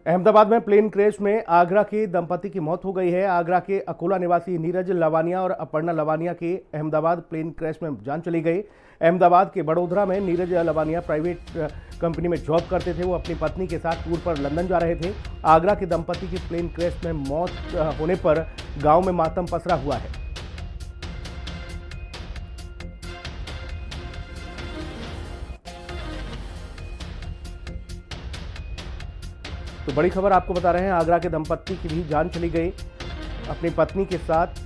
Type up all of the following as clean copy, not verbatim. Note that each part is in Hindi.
अहमदाबाद में प्लेन क्रैश में आगरा के दंपति की मौत हो गई है। आगरा के अकोला निवासी नीरज लवानिया और अपर्णा लवानिया की अहमदाबाद प्लेन क्रैश में जान चली गई। अहमदाबाद के बड़ोदरा में नीरज लवानिया प्राइवेट कंपनी में जॉब करते थे। वो अपनी पत्नी के साथ टूर पर लंदन जा रहे थे। आगरा के दंपति की प्लेन क्रैश में मौत होने पर गाँव में मातम पसरा हुआ है। तो बड़ी खबर आपको बता रहे हैं, आगरा के दंपत्ति की भी जान चली गई। अपनी पत्नी के साथ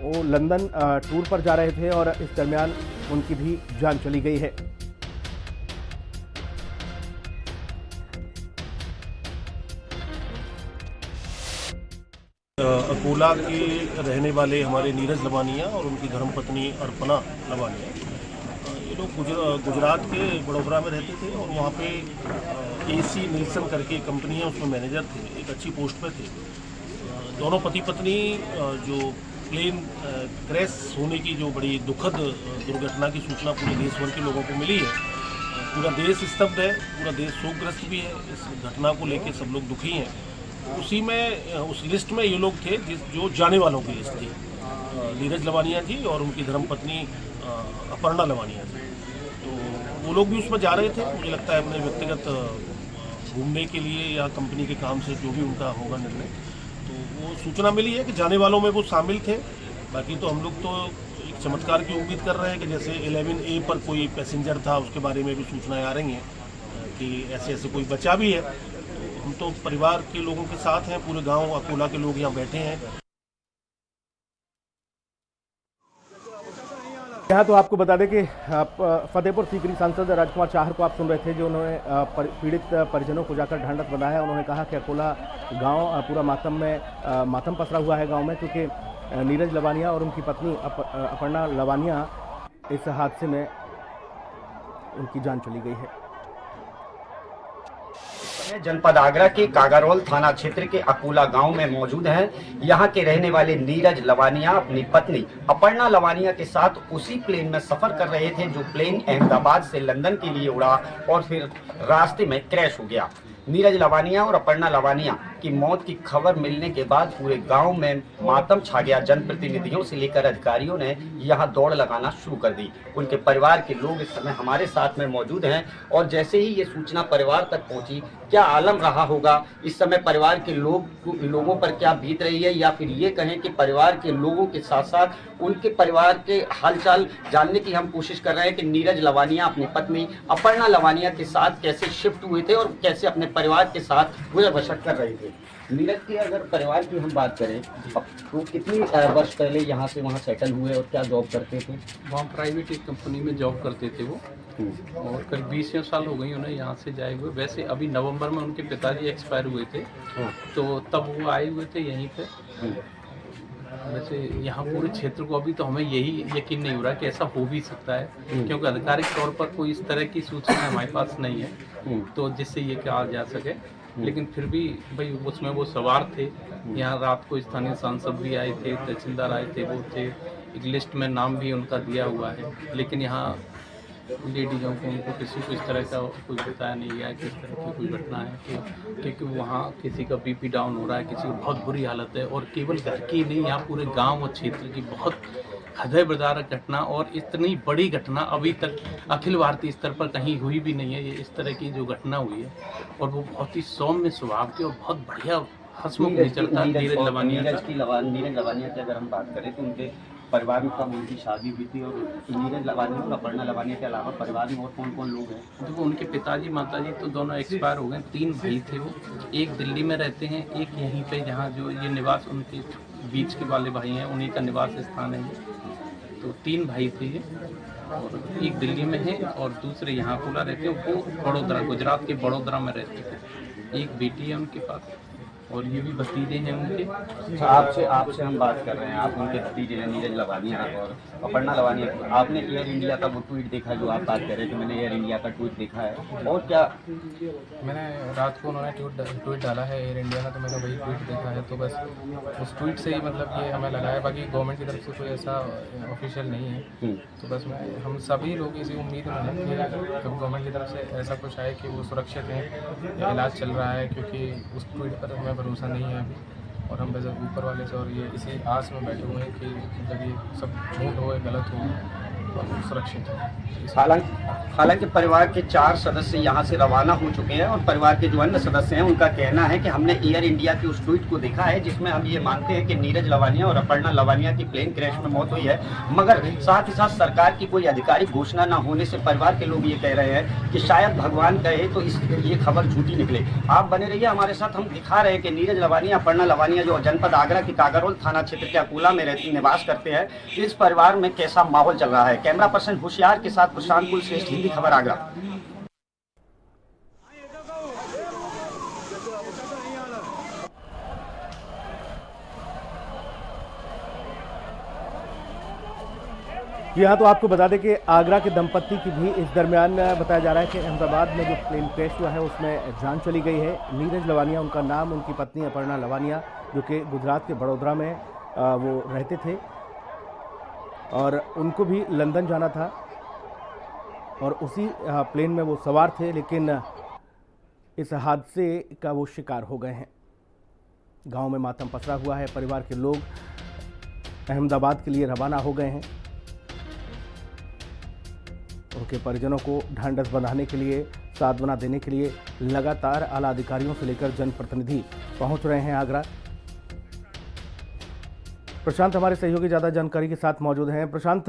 वो लंदन टूर पर जा रहे थे और इस दरमियान उनकी भी जान चली गई है। अकोला के रहने वाले हमारे नीरज लवानिया और उनकी धर्मपत्नी अर्पणा लवानिया, ये लोग गुजरात के बड़ोदरा में रहते थे और वहाँ पे AC निल्सन करके कंपनी है, उसमें मैनेजर थे, एक अच्छी पोस्ट पे थे। दोनों पति पत्नी जो प्लेन क्रैश होने की जो बड़ी दुखद दुर्घटना की सूचना पूरे देश भर के लोगों को मिली है, पूरा देश स्तब्ध है, पूरा देश शोकग्रस्त भी है। इस घटना को लेकर सब लोग दुखी हैं। उसी में उस लिस्ट में ये लोग थे जो जाने वालों की लिस्ट थी। नीरज लवानिया जी और उनकी धर्मपत्नी अपर्णा लवानिया जी, तो वो लोग भी उसमें जा रहे थे। मुझे लगता है अपने व्यक्तिगत घूमने के लिए या कंपनी के काम से जो भी उनका होगा निर्णय, तो वो सूचना मिली है कि जाने वालों में वो शामिल थे। बाकी तो हम लोग तो एक चमत्कार की उम्मीद कर रहे हैं कि जैसे 11A पर कोई पैसेंजर था, उसके बारे में भी सूचनाएं आ रही हैं कि ऐसे ऐसे कोई बचा भी है। तो हम तो परिवार के लोगों के साथ हैं, पूरे गाँव अकोला के लोग यहाँ बैठे हैं। यहाँ तो आपको बता दें कि फतेहपुर सीकरी सांसद राजकुमार चाहर को आप सुन रहे थे, जो उन्होंने पीड़ित परिजनों को जाकर ढांढस बंधाया। उन्होंने कहा कि अकोला गांव पूरा मातम पसरा हुआ है गांव में, क्योंकि नीरज लवानिया और उनकी पत्नी अपर्णा लवानिया इस हादसे में उनकी जान चली गई है। जनपद आगरा के कागारोल थाना क्षेत्र के अकोला गांव में मौजूद हैं। यहां के रहने वाले नीरज लवानिया अपनी पत्नी अपर्णा लवानिया के साथ उसी प्लेन में सफर कर रहे थे जो प्लेन अहमदाबाद से लंदन के लिए उड़ा और फिर रास्ते में क्रैश हो गया। नीरज लवानिया और अपर्णा लवानिया की मौत की खबर मिलने के बाद पूरे गांव में मातम छा गया। जनप्रतिनिधियों से लेकर अधिकारियों ने यहां दौड़ लगाना शुरू कर दी। उनके परिवार के लोग इस समय हमारे साथ में मौजूद हैं और जैसे ही ये सूचना परिवार तक पहुंची, क्या आलम रहा होगा इस समय परिवार के लोगों पर क्या बीत रही है, या फिर ये कहें कि परिवार के लोगों के साथ साथ उनके परिवार के हालचाल जानने की हम कोशिश कर रहे हैं कि नीरज लवानिया अपनी पत्नी अपर्णा लवानिया के साथ कैसे शिफ्ट हुए थे और कैसे अपने परिवार के साथ गुजर बसर कर रहे थे। नीरज के अगर परिवार की हम बात करें तो कितनी वर्ष पहले यहाँ से वहाँ सेटल हुए और क्या जॉब करते थे? वहाँ प्राइवेट एक कंपनी में जॉब करते थे वो, और करीब 20 साल हो गई उन्हें यहाँ से जाए हुए। वैसे अभी नवंबर में उनके पिताजी एक्सपायर हुए थे, तो तब वो आए हुए थे यहीं पे। वैसे यहाँ पूरे क्षेत्र को अभी तो हमें यही यकीन नहीं हो रहा कि ऐसा हो भी सकता है, क्योंकि आधिकारिक तौर पर कोई इस तरह की सूचना हमारे पास नहीं है तो जिससे ये कहा जा सके। लेकिन फिर भी भाई उसमें वो सवार थे। यहाँ रात को स्थानीय सांसद भी आए थे, तहसीलदार आए थे, वो थे, एक लिस्ट में नाम भी उनका दिया हुआ है। लेकिन यहाँ लेडीजों को उनको किसी को इस तरह का कुछ बताया नहीं गया कि इस तरह की कोई घटना है, क्योंकि वहाँ किसी का BP डाउन हो रहा है, किसी की बहुत बुरी हालत है। और केवल घर की नहीं, यहाँ पूरे गांव और क्षेत्र की बहुत हृदय विदारक घटना और इतनी बड़ी घटना अभी तक अखिल भारतीय स्तर पर कहीं हुई भी नहीं है। ये इस तरह की जो घटना हुई है, और वो बहुत ही सौम्य स्वभाव की और बहुत बढ़िया हंसमुख नेचर था नीरज लवानिया की अगर हम बात करें तो उनके परिवार में कब उनकी शादी हुई थी, और नीरज लवानिया और अपर्णा लवानिया के अलावा परिवार में और कौन कौन लोग हैं? देखो, उनके पिताजी माताजी तो दोनों एक्सपायर हो गए। 3 भाई थे वो, एक दिल्ली में रहते हैं, एक यहीं पे जहाँ जो ये निवास उनके बीच के वाले भाई हैं उन्हीं का निवास स्थान है ये। तो 3 भाई थे ये, और एक दिल्ली में है और दूसरे यहाँ अकोला रहते हैं। वो बड़ोदरा, गुजरात के बड़ोदरा में रहते थे। एक बेटी है उनके पास। और ये भी भतीजे हैं उनके। अच्छा, आपसे हम बात कर रहे हैं, आप उनके भतीजे हैं नीरज लवानिया और अपर्णा लवानिया। आपने एयर इंडिया का वो ट्वीट देखा जो आप बात कर रहे थे? मैंने एयर इंडिया का ट्वीट देखा है। और क्या मैंने रात को उन्होंने ट्वीट डाला है एयर इंडिया का, तो मैंने वही ट्वीट देखा है, तो बस उस ट्वीट से ही मतलब ये हमें लगा है, बाकी गवर्नमेंट की तरफ से कोई ऐसा ऑफिशियल नहीं है। तो बस हम सभी लोग इसी उम्मीद में हैं कि गवर्नमेंट की तरफ से ऐसा कुछ आए कि वो सुरक्षित हैं या इलाज चल रहा है, क्योंकि उस ट्वीट पर हमें भरोसा नहीं है अभी। और हम वैसे ऊपर वाले से और ये इसी आस में बैठे हुए हैं कि जब ये सब झूठ हो गलत हो और सुरक्षित हो। हालांकि परिवार के 4 सदस्य यहाँ से रवाना हो चुके हैं और परिवार के जो अन्य सदस्य हैं उनका कहना है कि हमने एयर इंडिया के उस ट्वीट को देखा है जिसमें हम ये मानते हैं कि नीरज लवानिया और अपर्णा लवानिया की प्लेन क्रैश में मौत हुई है, मगर साथ ही साथ सरकार की कोई आधिकारिक घोषणा न होने से परिवार के लोग ये कह रहे हैं कि शायद भगवान कहे तो ये खबर झूठी निकले। आप बने रहिए हमारे साथ, हम दिखा रहे हैं कि नीरज लवानिया अपर्णा लवानिया जो जनपद आगरा के कागारोल थाना क्षेत्र के अकोला में निवास करते हैं, इस परिवार में कैसा माहौल चल रहा है। कैमरा पर्सन होशियार के साथ प्रशांत कुल श्रेष्ठ, हिंदी खबर आगरा। जी हाँ, तो आपको बता दें कि आगरा के दंपत्ति की भी इस दरमियान बताया जा रहा है कि अहमदाबाद में जो प्लेन क्रैश हुआ है उसमें जान चली गई है। नीरज लवानिया उनका नाम, उनकी पत्नी अपर्णा लवानिया जो कि गुजरात के बड़ोदरा में वो रहते थे और उनको भी लंदन जाना था और उसी प्लेन में वो सवार थे, लेकिन इस हादसे का वो शिकार हो गए हैं। गांव में मातम पसरा हुआ है। परिवार के लोग अहमदाबाद के लिए रवाना हो गए हैं। उनके परिजनों को ढांढस बंधाने के लिए, सांत्वना देने के लिए लगातार आला अधिकारियों से लेकर जनप्रतिनिधि पहुंच रहे हैं आगरा। प्रशांत हमारे सहयोगी ज़्यादा जानकारी के साथ मौजूद हैं। प्रशांत,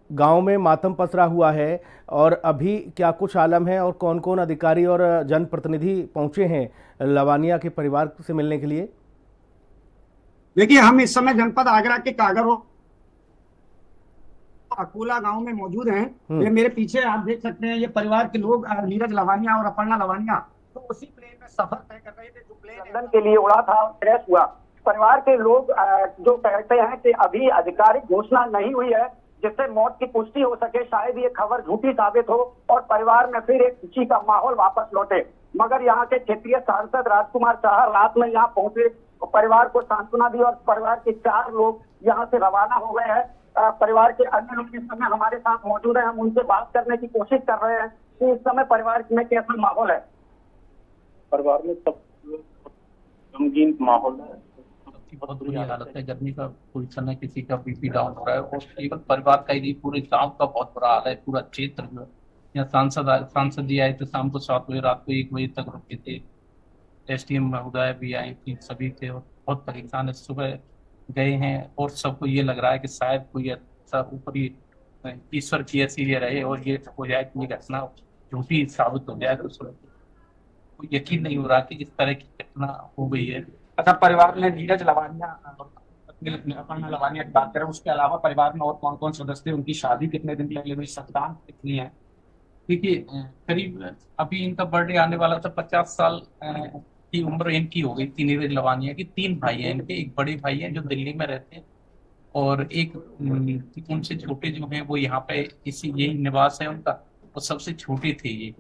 गांव में मातम पसरा हुआ है और अभी क्या कुछ आलम है और कौन कौन अधिकारी और जनप्रतिनिधि पहुंचे हैं लवानिया के परिवार से मिलने के लिए? देखिए, हम इस समय जनपद आगरा के कागारोल अकोला गांव में मौजूद हैं। ये मेरे पीछे आप देख सकते हैं, ये परिवार के लोग नीरज लवानिया और अपर्णा लवानिया तो उसी प्लेन में सफर तय कर रहे थे जो प्लेन लंदन के लिए उड़ा था और क्रैश हुआ। परिवार के लोग जो कहते हैं कि अभी आधिकारिक घोषणा नहीं हुई है जिससे मौत की पुष्टि हो सके, शायद ये खबर झूठी साबित हो और परिवार में फिर एक खुशी का माहौल वापस लौटे। मगर यहाँ के क्षेत्रीय सांसद राजकुमार शाह रात में यहाँ पहुंचे, परिवार को सांत्वना दी और परिवार के 4 लोग यहाँ से रवाना हो गए हैं। परिवार के अन्य लोग इस समय हमारे साथ मौजूद हैं, हम उनसे बात करने की कोशिश कर रहे हैं कि इस समय परिवार में कैसा माहौल है। परिवार में सब गमगीन माहौल है, बहुत बुरी हालत है। गर्मी का कोई समय किसी का बीपी डाउन हो रहा है और केवल परिवार का ही नहीं, पूरे गांव का बहुत बुरा हाल है। पूरा क्षेत्र जो है, यहाँ सांसद जी आए थे शाम को 7 बजे, रात को 1 बजे तक रुके थे। SDM महोदय भी आई थी, सभी थे और बहुत परेशान है। सुबह गए हैं और सबको ये लग रहा है कि शायद कोई ऐसा ऊपरी ईश्वर की ऐसी ये रहे और ये हो जाए कि ये घटना झूठी साबित हो जाए। तो कोई यकीन नहीं हो रहा कि इस तरह की घटना हो गई है। अच्छा, परिवार में नीरज लवानिया अपर्णा लवानिया की बात करें, उसके अलावा परिवार में और कौन कौन सदस्य, उनकी शादी कितने दिन पहले हुई, संतान कितनी है? देखिए, करीब अभी इनका बर्थडे आने वाला था, 50 साल की उम्र इनकी हो गई थी। नीरज लवानिया की 3 भाई हैं इनके, एक बड़े भाई हैं जो दिल्ली में रहते हैं और एक उनसे छोटे जो हैं वो यहाँ पे यही निवास है उनका, और सबसे छोटे थे ये।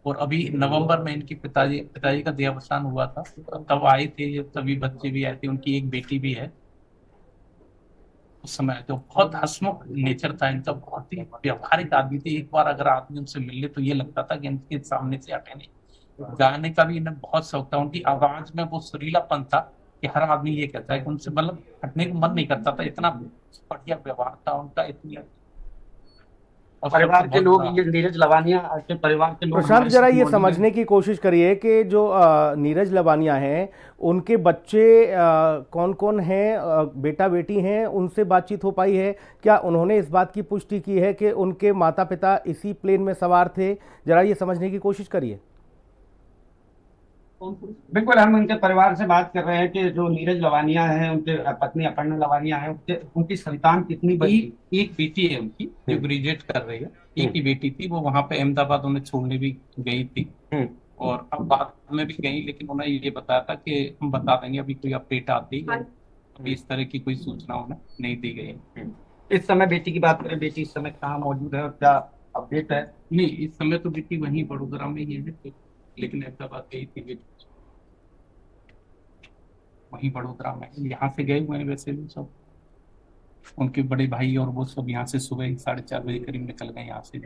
और अभी नवंबर में इनके पिताजी का देहावसान हुआ था, तब आए थे ये, तभी बच्चे भी आए थे, उनकी एक बेटी भी है। उस समय तो बहुत हंसमुख नेचर था इनका, बहुत ही व्यवहारिक आदमी थे। एक बार अगर आदमी उनसे मिलने तो ये लगता था कि इनके सामने से हटे नहीं। गाने का भी इन्हें बहुत शौक था, उनकी आवाज में वो सुरीलापन था कि हर आदमी ये कहता है कि उनसे मतलब हटने को मन नहीं करता था। इतना बढ़िया व्यवहार था उनका, इतनी। परिवार के लोग, ये नीरज लवानिया के परिवार के लोग, प्रशांत जरा ये समझने की कोशिश करिए कि जो नीरज लवानिया हैं उनके बच्चे कौन कौन हैं, बेटा बेटी हैं, उनसे बातचीत हो पाई है क्या? उन्होंने इस बात की पुष्टि की है कि उनके माता पिता इसी प्लेन में सवार थे? जरा ये समझने की कोशिश करिए। बिल्कुल, हम उनके परिवार से बात कर रहे हैं कि जो नीरज लवानिया है, उनके पत्नी अपर्णा लवानिया है, उनकी संतान कितनी बची? एक बेटी है उनकी जो ग्रेजुएट कर रही है, एक ही बेटी थी। वो वहां पे अहमदाबाद उन्हें छोड़ने भी गई थी और अब बाद में भी गई, लेकिन उन्होंने ये बताया था कि हम बता देंगे, अभी कोई अपडेट आती है। अभी इस तरह की कोई सूचना उन्हें नहीं दी गई है। इस समय बेटी की बात करें, बेटी इस समय कहाँ मौजूद है और क्या अपडेट है? नहीं, इस समय तो बेटी वहीं बड़ोदरा में ही है, लेकिन अहमदाबाद गई थी बेटी, वहीं बड़ोदरा में। यहाँ से गए हुए हैं वैसे भी सब, उनके बड़े भाई और वो सब यहाँ से सुबह 4:30 बजे करीब निकल गए यहाँ से।